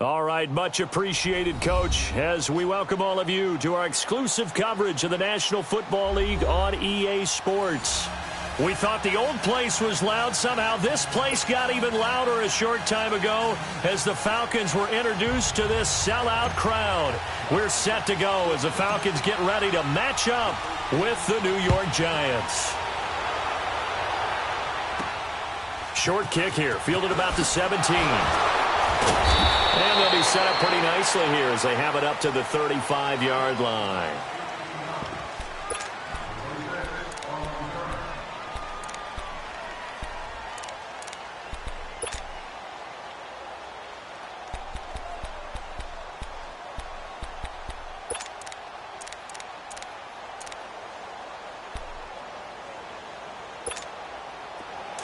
All right, much appreciated, Coach, as we welcome all of you to our exclusive coverage of the National Football League on EA Sports. We thought the old place was loud. Somehow this place got even louder a short time ago as the Falcons were introduced to this sellout crowd. We're set to go as the Falcons get ready to match up with the New York Giants. Short kick here, fielded about the 17. And they'll be set up pretty nicely here as they have it up to the 35-yard line.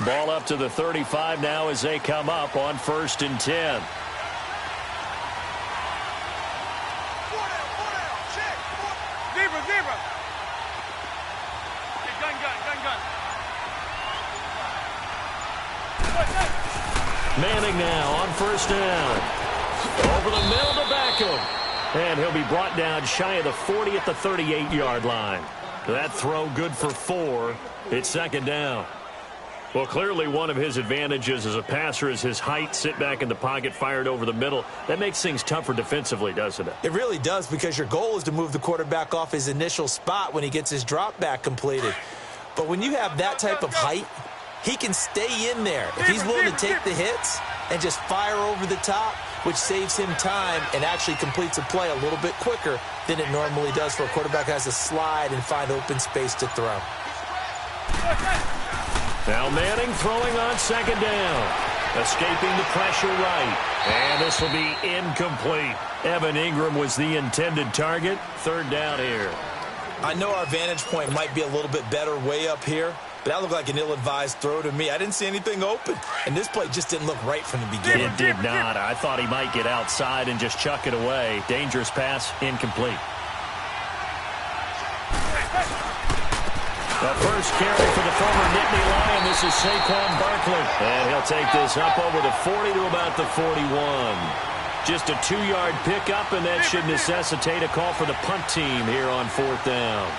Ball up to the 35 now as they come up on 1st and 10. Manning now on 1st down. Over the middle to Beckham. And he'll be brought down shy of the 40 at the 38-yard line. That throw good for 4. It's 2nd down. Well, clearly one of his advantages as a passer is his height. Sit back in the pocket, fired over the middle. That makes things tougher defensively, doesn't it? It really does, because your goal is to move the quarterback off his initial spot when he gets his drop back completed. But when you have that type of height, he can stay in there if he's willing to take the hits and just fire over the top, which saves him time and actually completes a play a little bit quicker than it normally does for a quarterback who has to slide and find open space to throw. Now Manning throwing on 2nd down. Escaping the pressure right. And this will be incomplete. Evan Ingram was the intended target. 3rd down here. I know our vantage point might be a little bit better way up here, but that looked like an ill-advised throw to me. I didn't see anything open, and this play just didn't look right from the beginning. It did not. I thought he might get outside and just chuck it away. Dangerous pass, incomplete. The first carry for the former Nittany Lion. This is Saquon Barkley. And he'll take this up over the 40 to about the 41. Just a 2-yard pickup, and that should necessitate a call for the punt team here on 4th down.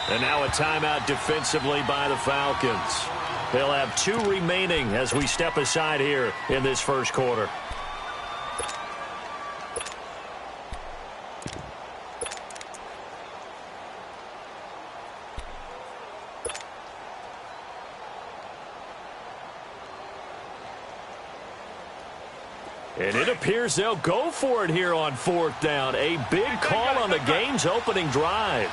And now a timeout defensively by the Falcons. They'll have 2 remaining as we step aside here in this first quarter. And it appears they'll go for it here on 4th down. A big call on the game's opening drive.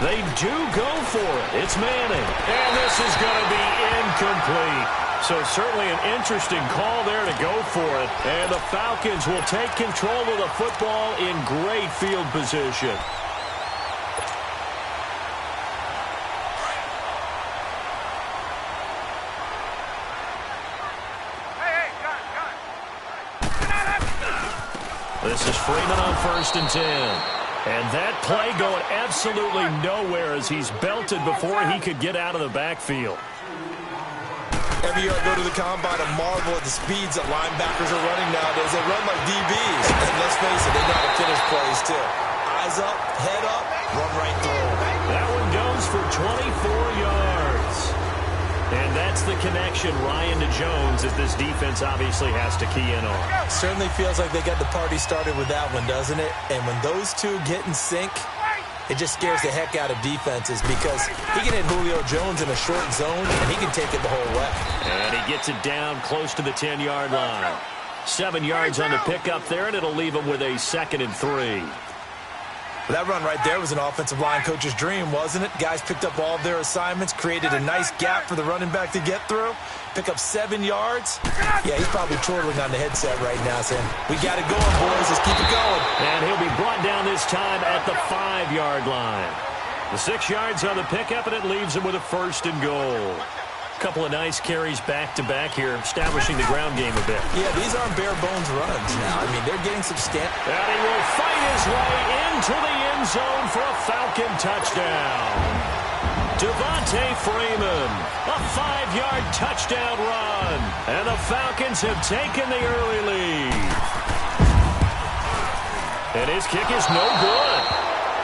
They do go for it. It's Manning. And this is going to be incomplete. So certainly an interesting call there to go for it. And the Falcons will take control of the football in great field position. This is Freeman on 1st and 10. And that play going absolutely nowhere as he's belted before he could get out of the backfield. Every year I go to the combine, I marvel at the speeds that linebackers are running nowadays. They run like DBs. And let's face it, they know how to finish plays too. Eyes up, head up, run right through. That one goes for 24 yards. And that's the connection, Ryan to Jones, that this defense obviously has to key in on. Certainly feels like they got the party started with that one, doesn't it? And when those two get in sync, it just scares the heck out of defenses because he can hit Julio Jones in a short zone, and he can take it the whole way. And he gets it down close to the 10-yard line. 7 yards on the pickup there, and it'll leave him with a 2nd and 3. Well, that run right there was an offensive line coach's dream, wasn't it? Guys picked up all of their assignments, created a nice gap for the running back to get through, pick up 7 yards. Yeah, he's probably chortling on the headset right now saying, we got it going, boys. Let's keep it going. And he'll be brought down this time at the 5-yard line. The 6 yards on the pickup, and it leaves him with a 1st and goal. couple of nice carries back-to-back here, establishing the ground game a bit. Yeah, these aren't bare-bones runs now. I mean, they're getting substantial. And he will fight his way into the end zone for a Falcon touchdown. Devontae Freeman, a 5-yard touchdown run. And the Falcons have taken the early lead. And his kick is no good.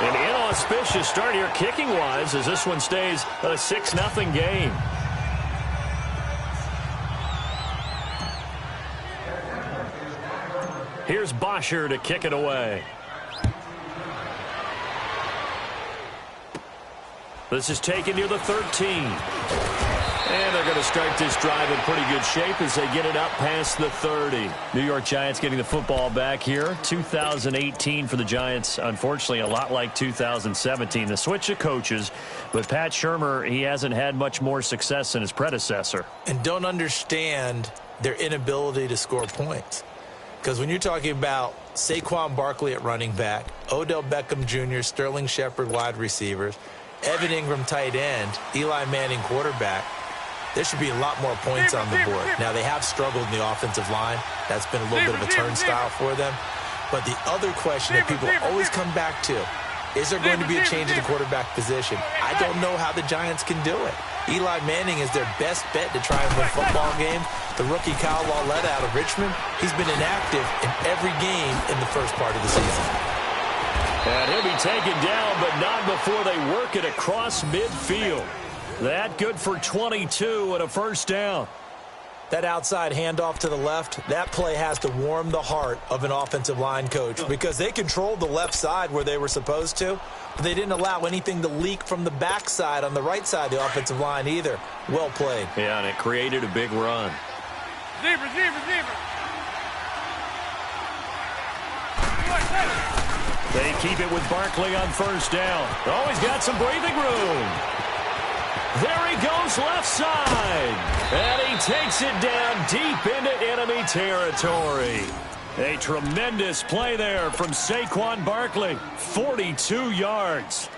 An inauspicious start here kicking-wise as this one stays a 6-0 game. Here's Bosher to kick it away. This is taken near the 13. And they're going to start this drive in pretty good shape as they get it up past the 30. New York Giants getting the football back here. 2018 for the Giants, unfortunately, a lot like 2017. The switch of coaches, but Pat Shurmur, he hasn't had much more success than his predecessor. And don't understand their inability to score points. Because when you're talking about Saquon Barkley at running back, Odell Beckham Jr., Sterling Shepard wide receivers, Evan Ingram tight end, Eli Manning quarterback, there should be a lot more points on the board. Now, they have struggled in the offensive line. That's been a little bit of a turnstile for them. But the other question that people always come back to, is there going to be a change in the quarterback position? I don't know how the Giants can do it. Eli Manning is their best bet to try and win football games. The rookie Kyle Lauletta out of Richmond, he's been inactive in every game in the first part of the season. And he'll be taken down, but not before they work it across midfield. That good for 22 and a first down. That outside handoff to the left, that play has to warm the heart of an offensive line coach because they controlled the left side where they were supposed to, but they didn't allow anything to leak from the backside on the right side of the offensive line either. Well played. Yeah, and it created a big run. They keep it with Barkley on first down. Oh, he's got some breathing room. There he goes left side. And he takes it down deep into enemy territory. A tremendous play there from Saquon Barkley. 42 yards.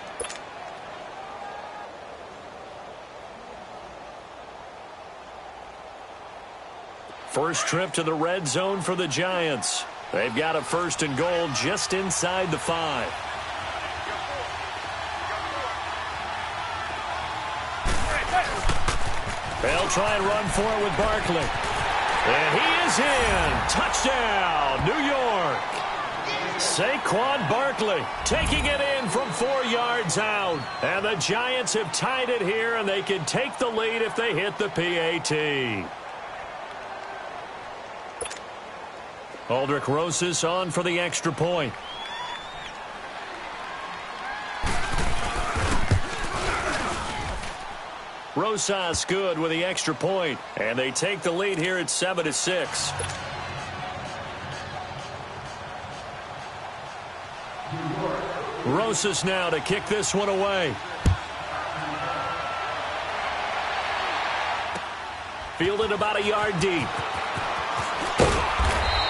First trip to the red zone for the Giants. They've got a first and goal just inside the 5. They'll try and run for it with Barkley. And he is in. Touchdown, New York. Saquon Barkley taking it in from 4 yards out. And the Giants have tied it here, and they can take the lead if they hit the PAT. Aldrich Rosas on for the extra point. Rosas good with the extra point, and they take the lead here at 7-6. Rosas now to kick this one away. Fielded about a yard deep.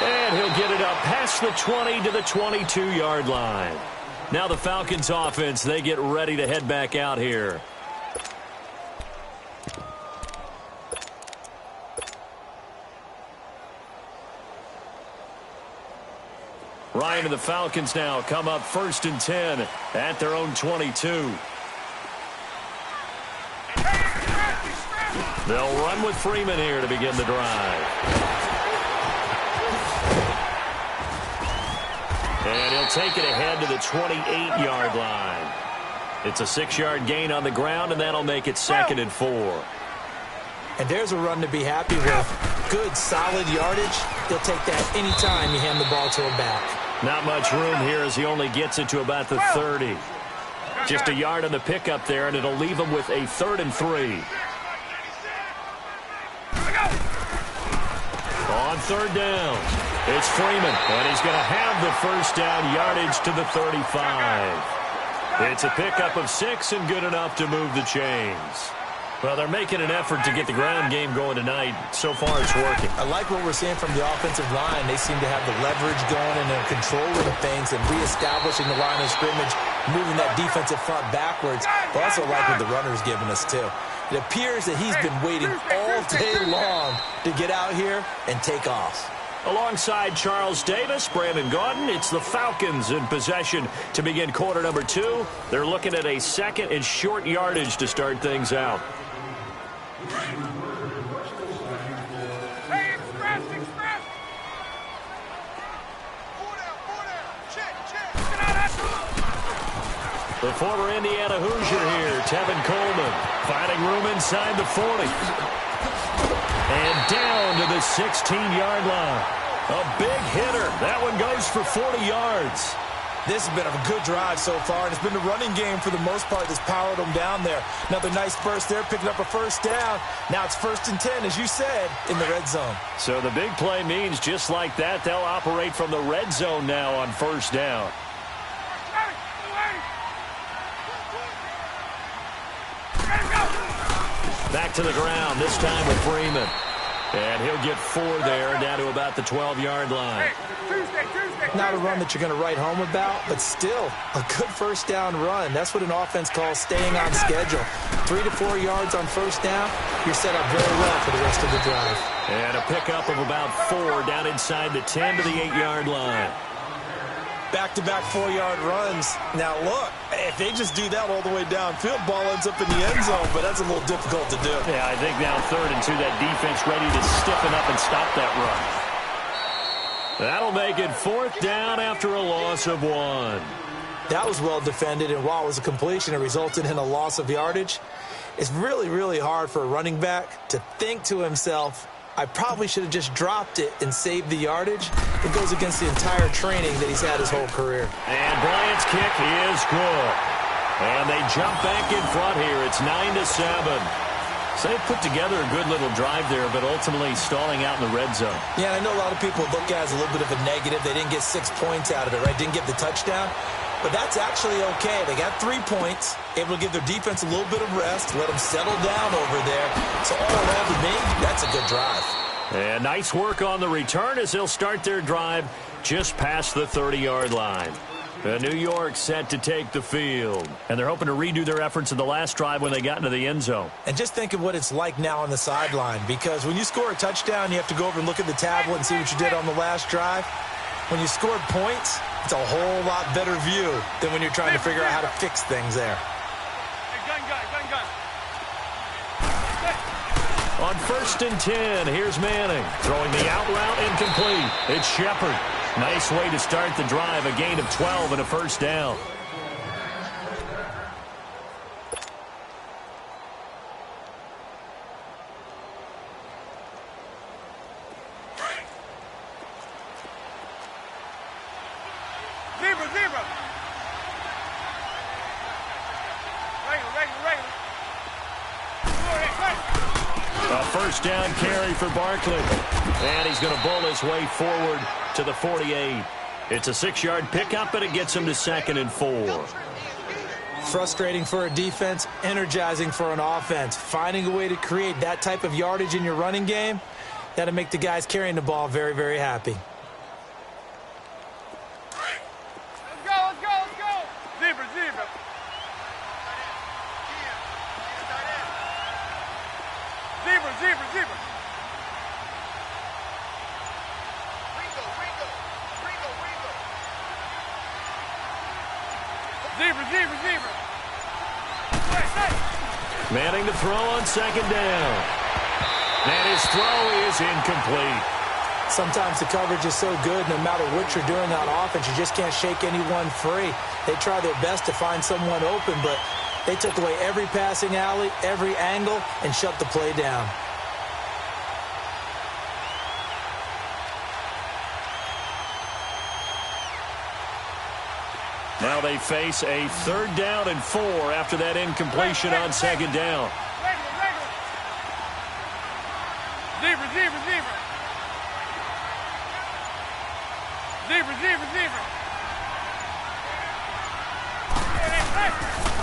And he'll get it up past the 20 to the 22-yard line. Now the Falcons offense, they get ready to head back out here. Ryan and the Falcons now come up 1st and 10 at their own 22. They'll run with Freeman here to begin the drive. And he'll take it ahead to the 28-yard line. It's a 6-yard gain on the ground, and that'll make it 2nd and 4. And there's a run to be happy with. Good, solid yardage. He'll take that anytime you hand the ball to him back. Not much room here as he only gets it to about the 30. Just a yard on the pickup there, and it'll leave him with a 3rd and 3. On 3rd down, it's Freeman, and he's going to have the first down yardage to the 35. It's a pickup of 6 and good enough to move the chains. Well, they're making an effort to get the ground game going tonight. So far, it's working. I like what we're seeing from the offensive line. They seem to have the leverage going and they're controlling things and reestablishing the line of scrimmage, moving that defensive front backwards. But also like what the runner's giving us, too. It appears that he's been waiting all day long to get out here and take off. Alongside Charles Davis, Brandon Gaudin, it's the Falcons in possession to begin quarter number 2. They're looking at a second and short yardage to start things out. Hey, express! The former Indiana Hoosier here, Tevin Coleman, finding room inside the 40. And down to the 16-yard line. A big hitter. That one goes for 40 yards. This has been a good drive so far, and it's been the running game for the most part that's powered them down there. Another nice burst there, picking up a first down. Now it's 1st and 10, as you said, in the red zone. So the big play means just like that, they'll operate from the red zone now on 1st down. Back to the ground, this time with Freeman. And he'll get 4 there, down to about the 12-yard line. Not a run that you're going to write home about, but still a good first down run. That's what an offense calls staying on schedule. 3 to 4 yards on first down, you're set up very well for the rest of the drive. And a pickup of about 4 down inside the 10 to the 8-yard line. Back-to-back 4-yard runs. Now, look, if they just do that all the way downfield, ball ends up in the end zone, but that's a little difficult to do. Yeah, I think now 3rd and 2, that defense ready to stiffen up and stop that run. That'll make it 4th down after a loss of 1. That was well defended, and while it was a completion, it resulted in a loss of yardage. It's really, really hard for a running back to think to himself, I probably should have just dropped it and saved the yardage. It goes against the entire training that he's had his whole career. And Bryant's kick is good. And they jump back in front here. It's 9-7. So they put together a good little drive there, but ultimately stalling out in the red zone. Yeah, and I know a lot of people look at it as a little bit of a negative. They didn't get 6 points out of it, right? Didn't get the touchdown. But that's actually okay. They got 3 points, able to give their defense a little bit of rest, let them settle down over there. So all in all, to me, that's a good drive. And nice work on the return as they'll start their drive just past the 30-yard line. New York set to take the field. And they're hoping to redo their efforts in the last drive when they got into the end zone. And just think of what it's like now on the sideline, because when you score a touchdown, you have to go over and look at the tablet and see what you did on the last drive. When you scored points, it's a whole lot better view than when you're trying to figure out how to fix things there. Gun. On 1st and 10, here's Manning. Throwing the out route incomplete. It's Shepard. Nice way to start the drive. A gain of 12 and a first down. Zebra. A first down carry for Barkley. And he's going to bull his way forward to the 48. It's a 6-yard pickup, and it gets him to 2nd and 4. Frustrating for a defense, energizing for an offense. Finding a way to create that type of yardage in your running game, that'll make the guys carrying the ball very, very happy. Let's go. Zebra. Zebra. Zebra. Manning to throw on 2nd down. And his throw is incomplete. Sometimes the coverage is so good, no matter what you're doing on offense, you just can't shake anyone free. They try their best to find someone open, but they took away every passing alley, every angle, and shut the play down. Now they face a 3rd down and 4 after that incompletion on 2nd down. Zebra.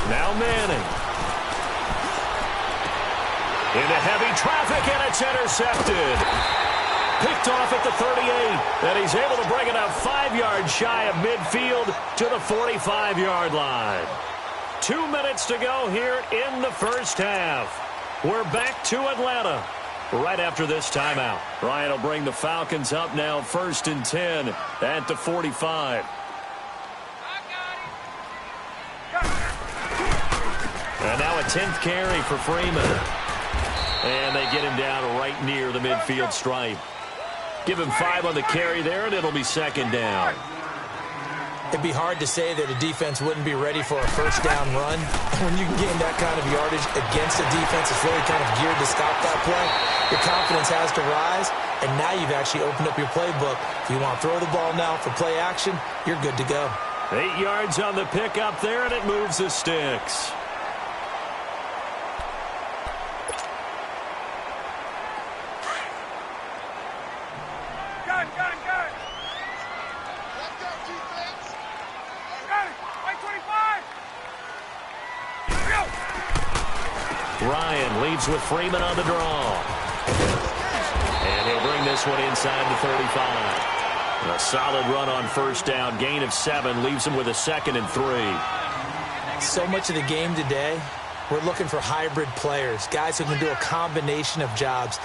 Now Manning. Into heavy traffic, and it's intercepted. Picked off at the 38, and he's able to bring it up 5 yards shy of midfield to the 45-yard line. 2 minutes to go here in the first half. We're back to Atlanta right after this timeout. Ryan will bring the Falcons up now 1st and 10 at the 45. And now a 10th carry for Freeman. And they get him down right near the midfield stripe. Give him 5 on the carry there, and it'll be 2nd down. It'd be hard to say that a defense wouldn't be ready for a first down run. When you can gain that kind of yardage against a defense that's really kind of geared to stop that play, your confidence has to rise, and now you've actually opened up your playbook. If you want to throw the ball now for play action, you're good to go. 8 yards on the pickup there, and it moves the sticks. Got it. Let's go, defense. Got it. Right 25. Go. Ryan leads with Freeman on the draw. And he'll bring this one inside the 35. A solid run on first down. Gain of 7 leaves him with a 2nd and 3. So much of the game today, we're looking for hybrid players, guys who can do a combination of jobs.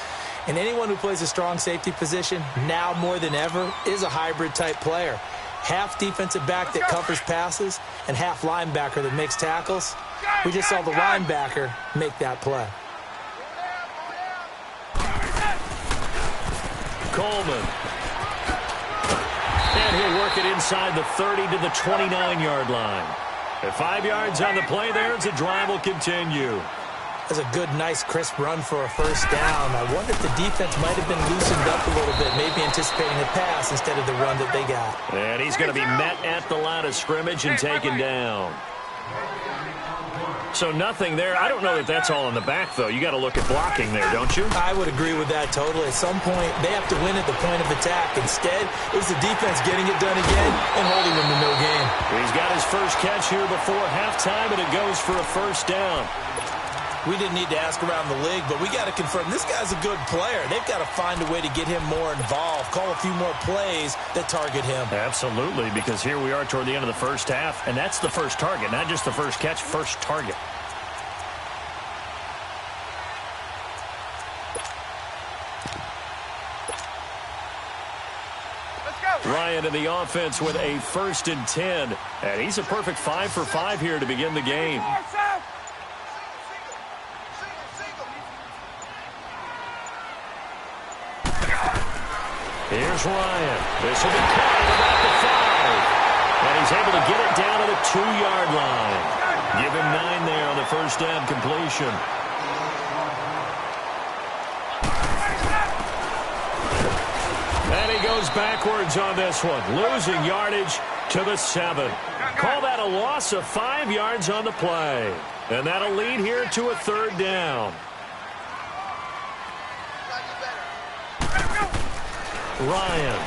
And anyone who plays a strong safety position, now more than ever, is a hybrid-type player. Half defensive back that covers passes and half linebacker that makes tackles. We just saw the linebacker make that play. Coleman. And he'll work it inside the 30 to the 29-yard line. At 5 yards on the play there, the drive will continue. That's a good, nice, crisp run for a first down. I wonder if the defense might have been loosened up a little bit, maybe anticipating a pass instead of the run that they got. And he's going to be met at the line of scrimmage and taken down. So nothing there. I don't know that that's all in the back, though. You got to look at blocking there, don't you? I would agree with that totally. At some point, they have to win at the point of attack. Instead, it was the defense getting it done again and holding them to no gain. He's got his first catch here before halftime, and it goes for a first down. We didn't need to ask around the league, but we got to confirm this guy's a good player. They've got to find a way to get him more involved, call a few more plays that target him. Absolutely, because here we are toward the end of the first half, and that's the first target, not just the first catch, first target. Ryan in the offense with a 1st and 10, and he's a perfect 5 for 5 here to begin the game. Here's Ryan. This will be caught at about the 5. And he's able to get it down to the 2-yard line. Give him 9 there on the first down completion. And he goes backwards on this one, losing yardage to the 7. Call that a loss of 5 yards on the play. And that'll lead here to a 3rd down. Ryan.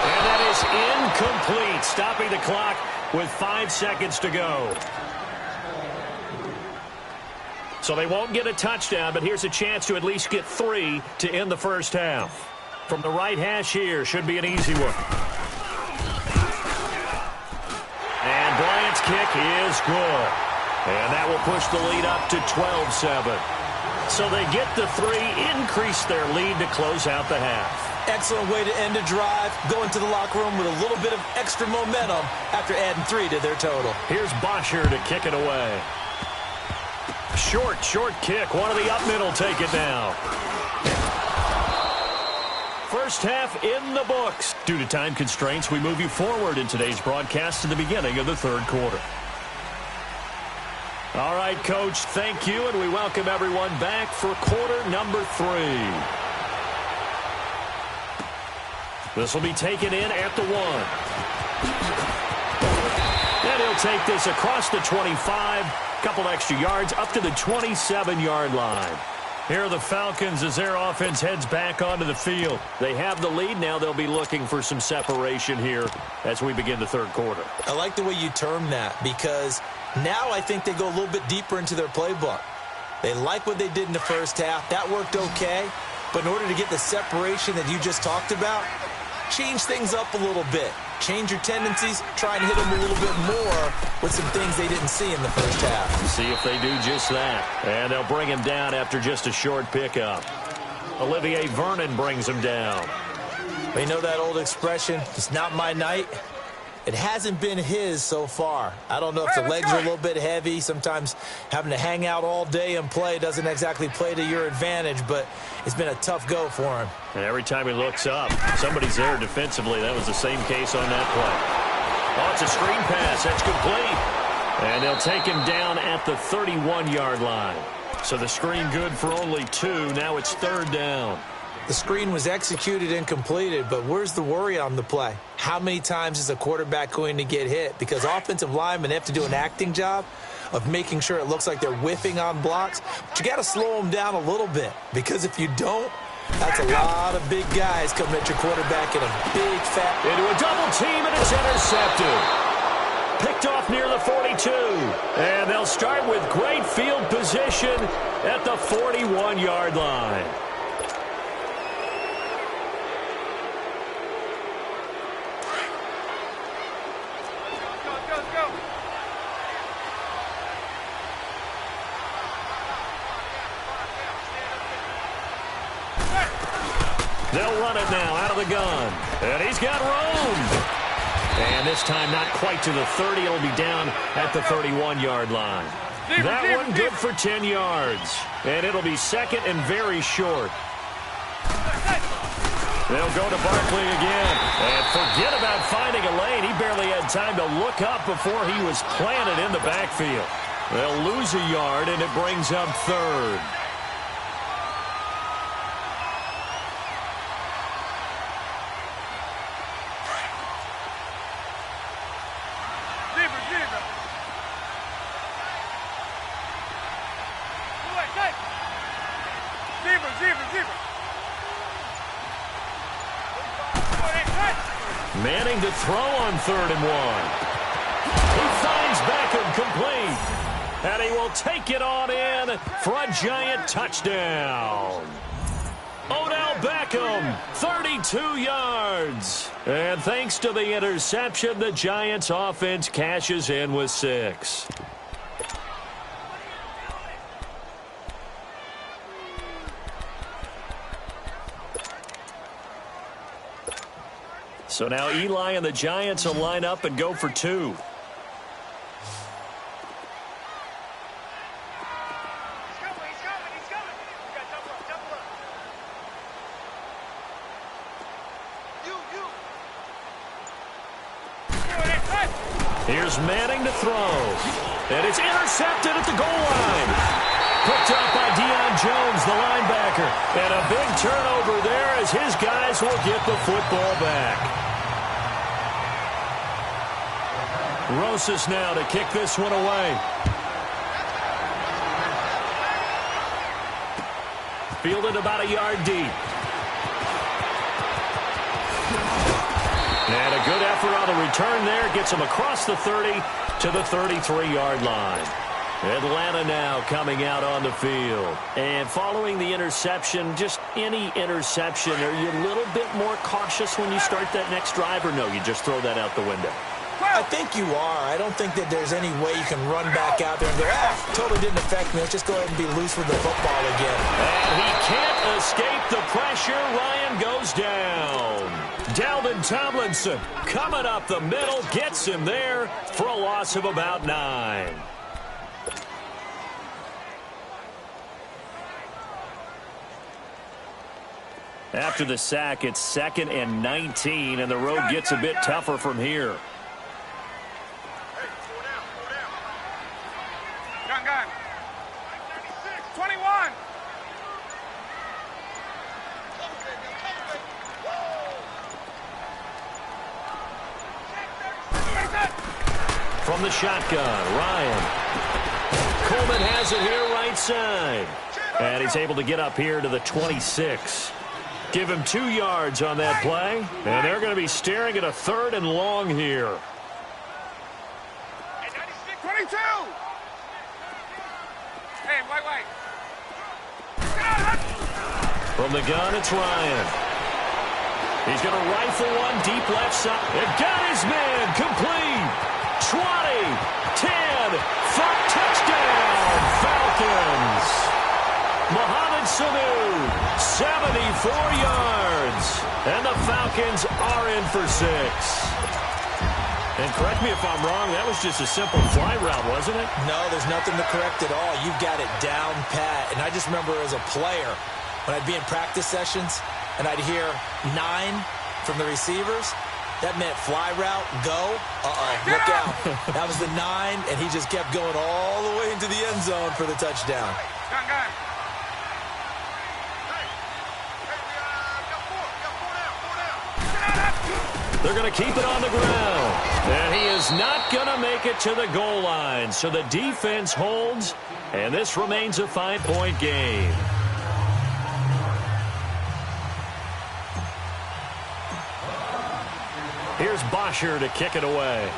And that is incomplete, stopping the clock with 5 seconds to go. So they won't get a touchdown, but here's a chance to at least get 3 to end the first half. From the right hash here, should be an easy one. And Bryant's kick is good. And that will push the lead up to 12-7. So they get the 3, increase their lead to close out the half. Excellent way to end a drive, go into the locker room with a little bit of extra momentum after adding 3 to their total. Here's Bosher to kick it away. Short kick. One of the up middle take it down. First half in the books. Due to time constraints, we move you forward in today's broadcast to the beginning of the 3rd quarter. All right, Coach, thank you, and we welcome everyone back for quarter number 3. This will be taken in at the 1. And he'll take this across the 25, couple extra yards, up to the 27-yard line. Here are the Falcons as their offense heads back onto the field. They have the lead. Now they'll be looking for some separation here as we begin the 3rd quarter. I like the way you term that, because now I think they go a little bit deeper into their playbook. They like what they did in the first half. That worked okay. But in order to get the separation that you just talked about, change things up a little bit. Change your tendencies, try and hit them a little bit more with some things they didn't see in the first half. See if they do just that. And they'll bring him down after just a short pickup. Olivier Vernon brings him down. You know that old expression, it's not my night? It hasn't been his so far. I don't know if the legs are a little bit heavy. Sometimes having to hang out all day and play doesn't exactly play to your advantage, but it's been a tough go for him. And every time he looks up, somebody's there defensively. That was the same case on that play. Oh, it's a screen pass. That's complete. And they'll take him down at the 31-yard line. So the screen good for only 2. Now it's 3rd down. The screen was executed and completed, but where's the worry on the play? How many times is a quarterback going to get hit? Because offensive linemen have to do an acting job of making sure it looks like they're whiffing on blocks. But you got to slow them down a little bit, because if you don't, that's a lot of big guys coming at your quarterback in a big fat... Into a double team, and it's intercepted. Picked off near the 42. And they'll start with great field position at the 41-yard line. They'll run it now out of the gun. And he's got room. And this time not quite to the 30. It'll be down at the 31-yard line. That one good for 10 yards. And it'll be 2nd and very short. They'll go to Barkley again. And forget about finding a lane. He barely had time to look up before he was planted in the backfield. They'll lose a yard, and it brings up 3rd. Manning to throw on 3rd and 1. He finds Beckham complete. And he will take it on in for a Giant touchdown. Odell Beckham, 32 yards. And thanks to the interception, the Giants offense cashes in with 6. So now Eli and the Giants will line up and go for 2. Here's Manning to throw. And it's intercepted at the goal line. Picked up by Deion Jones, the linebacker. And a big turnover there as his guys will get the football back. Rosas now to kick this one away. Fielded about a yard deep. And a good effort on the return there. Gets him across the 30 to the 33-yard line. Atlanta now coming out on the field. And following the interception, just any interception, are you a little bit more cautious when you start that next drive, or no, you just throw that out the window? I think you are. I don't think that there's any way you can run back out there and go, totally didn't affect me. Let's just go ahead and be loose with the football again. And he can't escape the pressure. Ryan goes down. Dalvin Tomlinson coming up the middle, gets him there for a loss of about 9. After the sack, it's 2nd and 19, and the road gets a bit tougher from here. Gun. 21. From the shotgun, Ryan. Coleman has it here right side. And he's able to get up here to the 26. Give him 2 yards on that play. And they're going to be staring at a 3rd and long here. 22. Hey, wait. From the gun, it's Ryan. He's going to rifle one deep left side. It got his man complete. 20, 10, 5, touchdown, Falcons. Mohamed Sanu, 74 yards. And the Falcons are in for 6. And correct me if I'm wrong, that was just a simple fly route, wasn't it? No, there's nothing to correct at all. You've got it down pat. And I just remember as a player, when I'd be in practice sessions and I'd hear 9 from the receivers, that meant fly route, go, look out. That was the 9, and he just kept going all the way into the end zone for the touchdown. They're going to keep it on the ground. And he is not going to make it to the goal line. So the defense holds, and this remains a 5-point game. Here's Bosher to kick it away.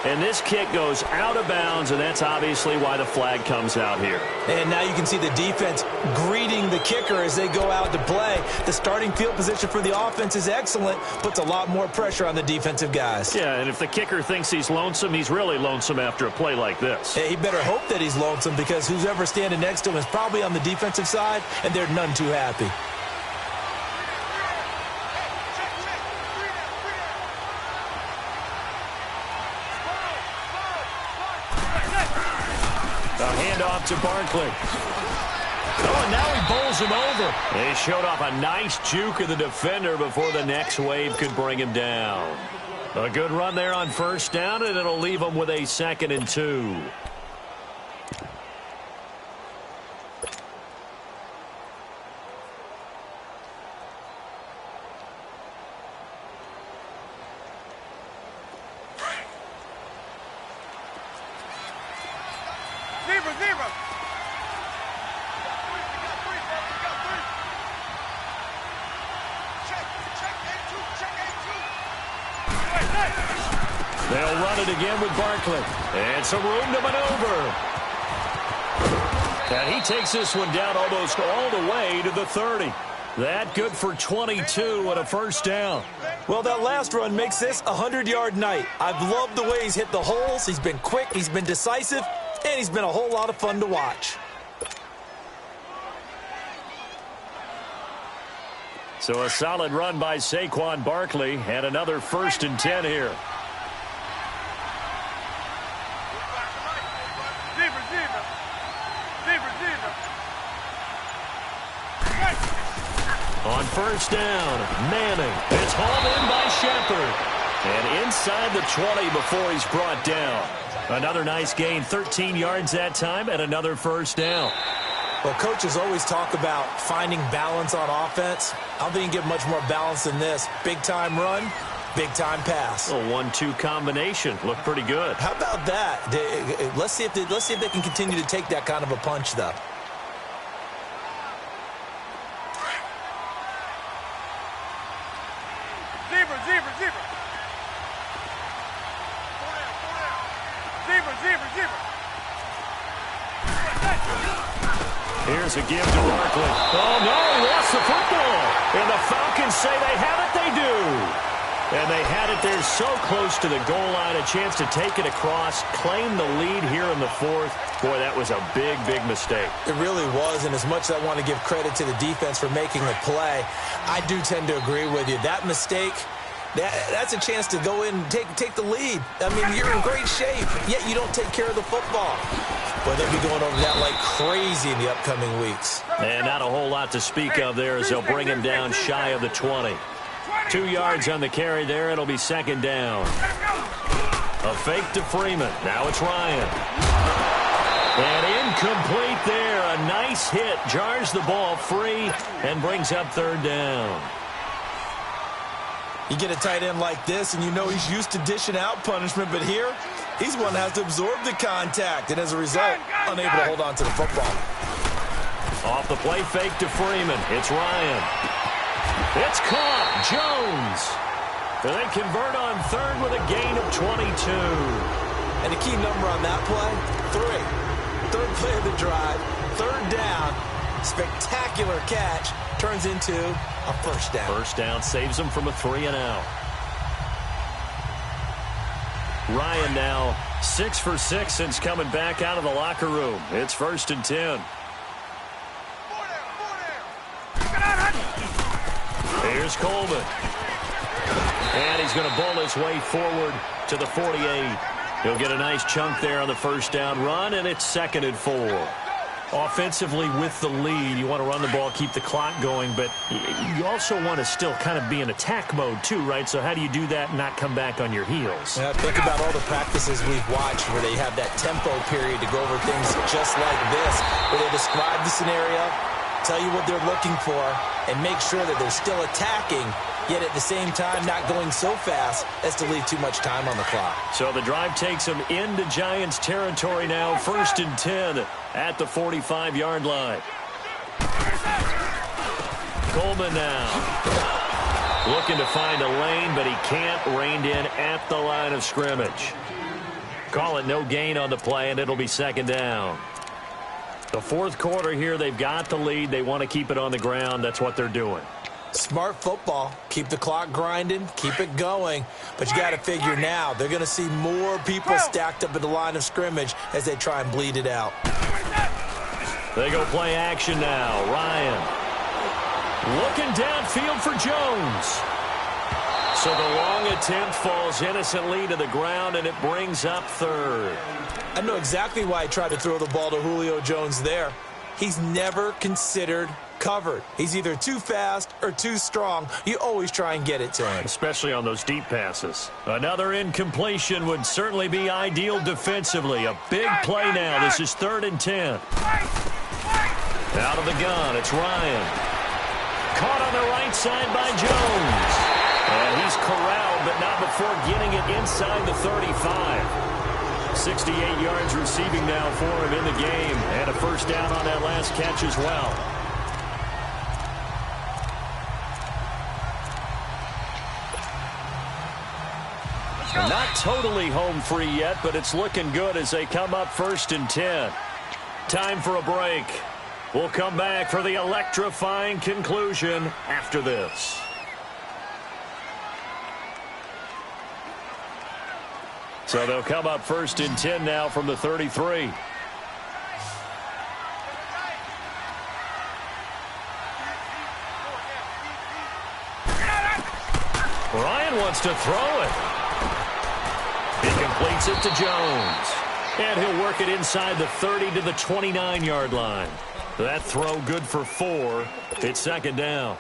And this kick goes out of bounds, and that's obviously why the flag comes out here. And now you can see the defense greeting the kicker as they go out to play. The starting field position for the offense is excellent, puts a lot more pressure on the defensive guys. Yeah, and if the kicker thinks he's lonesome, he's really lonesome after a play like this. He better hope that he's lonesome, because who's ever standing next to him is probably on the defensive side, and they're none too happy. Handoff to Barkley. Oh, and now he bowls him over. They showed off a nice juke of the defender before the next wave could bring him down. A good run there on first down, and it'll leave him with a 2nd and 2. They'll run it again with Barkley. And some room to maneuver. And he takes this one down almost all the way to the 30. That good for 22 and a first down. Well, that last run makes this a 100-yard night. I've loved the way he's hit the holes. He's been quick, he's been decisive, and he's been a whole lot of fun to watch. So a solid run by Saquon Barkley, and another 1st and 10 here. On first down, Manning. It's hauled in by Shepard. And inside the 20 before he's brought down. Another nice gain, 13 yards that time, and another first down. Well, coaches always talk about finding balance on offense. I don't think you can get much more balance than this. Big-time run, big-time pass. A 1-2 combination. Looked pretty good. How about that? Let's see if they can continue to take that kind of a punch, though. Here's a give to Barkley. Oh, no, he lost the football. And the Falcons say they have it, they do. And they had it there so close to the goal line, a chance to take it across, claim the lead here in the 4th. Boy, that was a big, big mistake. It really was, and as much as I want to give credit to the defense for making the play, I do tend to agree with you. That mistake, that's a chance to go in and take the lead. I mean, you're in great shape, yet you don't take care of the football. But they'll be going over that like crazy in the upcoming weeks. And not a whole lot to speak of there as they'll bring him down shy of the 20. 2 yards on the carry there. It'll be 2nd down. A fake to Freeman. Now it's Ryan. And incomplete there. A nice hit. Jars the ball free and brings up 3rd down. You get a tight end like this, and you know he's used to dishing out punishment, but here, he's one that has to absorb the contact, and as a result, unable to hold on to the football. Off the play fake to Freeman. It's Ryan. It's caught. Jones. And they convert on 3rd with a gain of 22. And the key number on that play, 3. 3rd play of the drive, 3rd down. spectacular catch turns into a first down. First down saves them from a 3-and-out. Ryan now 6 for 6 since coming back out of the locker room. It's 1st and 10. Here's Coleman. And he's going to bowl his way forward to the 48. He'll get a nice chunk there on the first down run, and it's 2nd and 4. Offensively with the lead, you want to run the ball, keep the clock going, but you also want to still kind of be in attack mode too, right? So how do you do that and not come back on your heels? Yeah, think about all the practices we've watched where they have that tempo period to go over things just like this, where they describe the scenario, tell you what they're looking for, and make sure that they're still attacking, yet at the same time not going so fast as to leave too much time on the clock. So the drive takes them into Giants territory now, 1st and 10 at the 45-yard line. Coleman now looking to find a lane, but he can't. Reined in at the line of scrimmage. Call it no gain on the play, and it'll be 2nd down. The 4th quarter here, they've got the lead. They want to keep it on the ground. That's what they're doing. Smart football. Keep the clock grinding. Keep it going. But you got to figure now they're going to see more people stacked up at the line of scrimmage as they try and bleed it out. They go play action now. Ryan looking downfield for Jones. So the long attempt falls innocently to the ground, and it brings up 3rd. I know exactly why I tried to throw the ball to Julio Jones there. He's never considered covered. He's either too fast or too strong. You always try and get it to him. Especially on those deep passes. Another incompletion would certainly be ideal defensively. A big play now. This is 3rd and 10. Out of the gun, it's Ryan. Caught on the right side by Jones. And he's corralled, but not before getting it inside the 35. 68 yards receiving now for him in the game. And a first down on that last catch as well. Not totally home free yet, but it's looking good as they come up 1st and 10. Time for a break. We'll come back for the electrifying conclusion after this. So they'll come up 1st and 10 now from the 33. Ryan wants to throw it. He completes it to Jones. And he'll work it inside the 30 to the 29-yard line. That throw good for 4. It's 2nd down.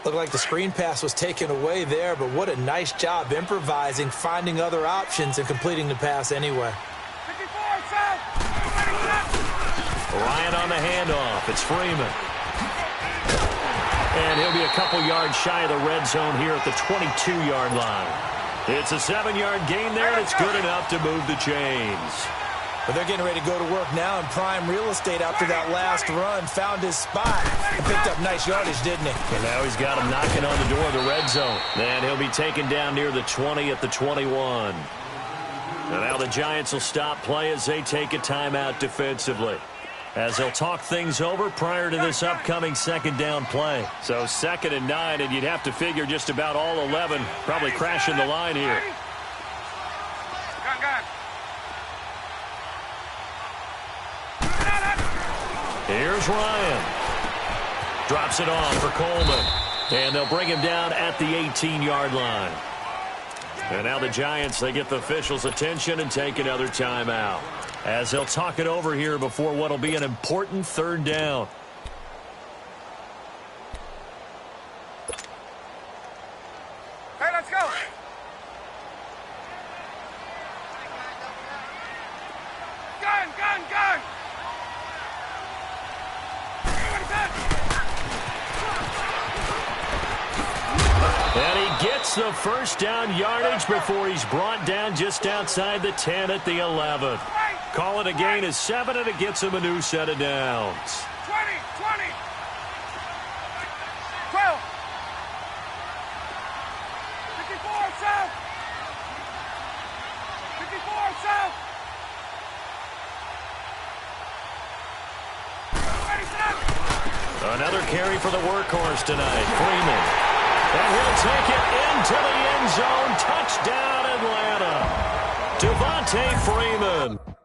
Looked like the screen pass was taken away there, but what a nice job improvising, finding other options, and completing the pass anyway. Ryan on the handoff. It's Freeman. And he'll be a couple yards shy of the red zone here at the 22-yard line. It's a 7-yard gain there, and it's good enough to move the chains. But they're getting ready to go to work now in prime real estate after that last run. Found his spot and picked up nice yardage, didn't he? And now he's got him knocking on the door of the red zone. And he'll be taken down near the 20 at the 21. And now the Giants will stop play as they take a timeout defensively, as they'll talk things over prior to this upcoming 2nd down play. So 2nd and 9, and you'd have to figure just about all 11 probably crashing the line here. Here's Ryan. Drops it off for Coleman. And they'll bring him down at the 18-yard line. And now the Giants, they get the officials' attention and take another timeout, as they'll talk it over here before what will be an important 3rd down. Hey, let's go. Gun, gun, gun. And he gets the first down yardage before he's brought down just outside the 10 at the 11. Call it a gain of 7, and it gets him a new set of downs. 20, 20. 12. 54 south. 54 south. 27. Another carry for the workhorse tonight, Freeman. And he'll take it into the end zone. Touchdown, Atlanta. Devontae Freeman.